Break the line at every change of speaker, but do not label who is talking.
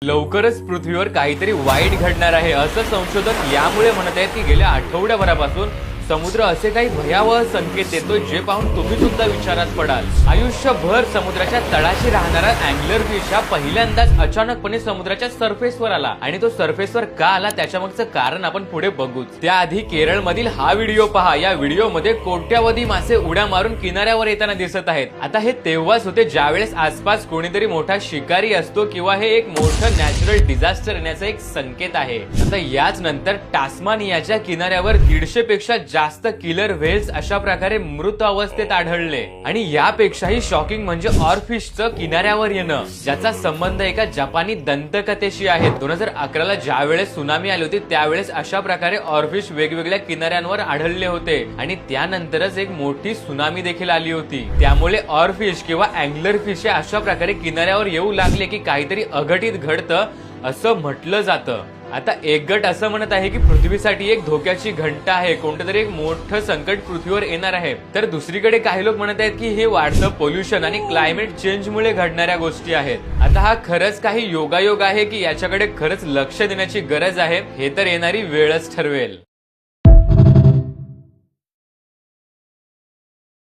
लवकरच पृथ्वीवर काहीतरी वाईट घडणार आहे असं संशोधक यामुळे म्हणत आहेत की गेल्या आठवड्याभरापासून समुद्र असे काही भयावह संकेत देतोय जे पाहून तुम्ही सुद्धा विचारात पडाल। आयुष्यभर समुद्राच्या तळाशी राहणारा अँगलर फिश हा पहिल्यांदाच अचानकपणे समुद्राच्या सरफेसवर आला आणि तो सरफेसवर का आला त्याच्यामागचं कारण आपण पुढे बघूच। त्याआधी केरळमधील हा व्हिडिओ पहा। या व्हिडिओमध्ये कोट्यावधी मासे उड्या मारून किनाऱ्यावर येताना दिसत आहेत। आता हे तेव्हाच होते ज्यावेळेस आसपास कोणीतरी मोठा शिकारी असतो किंवा हे एक मोठं नॅचरल डिझास्टर येण्याचा एक संकेत आहे। आता याच नंतर टास्मानियाच्या किनाऱ्यावर 150 पेक्षा जास्त किलर व्हेल्स अशा प्रकारे मृत अवस्थेत आढळले आणि यापेक्षाही शॉकिंग म्हणजे ऑरफिशचं किनाऱ्यावर येणं, ज्याचा संबंध एका जपानी दंतकथेशी आहे। 2011ला ज्यावेळेस सुनामी आली होती त्यावेळेस अशा प्रकारे ऑरफिश वेगवेगळ्या किनाऱ्यांवर आढळले होते आणि त्यानंतरच एक मोठी सुनामी देखील आली होती। त्यामुळे ऑरफिश किंवा अँगलर फिश अशा प्रकारे किनाऱ्यावर येऊ लागले की काहीतरी अघटित घडतं असं म्हटलं जातं। आता एक गट असं म्हणत आहे की पृथ्वीसाठी एक धोक्याची घंटा आहे, कोणतरी एक मोठं संकट पृथ्वीवर येणार आहे। तर दुसरीकडे काही लोक म्हणत आहेत की हे वाढतं पोल्युशन आणि क्लायमेट चेंज मुळे घडणाऱ्या गोष्टी आहेत। आता हा खरंच काही योगायोग आहे की याच्याकडे खरंच लक्ष देण्याची गरज आहे, हे तर येणारी वेळच ठरवेल।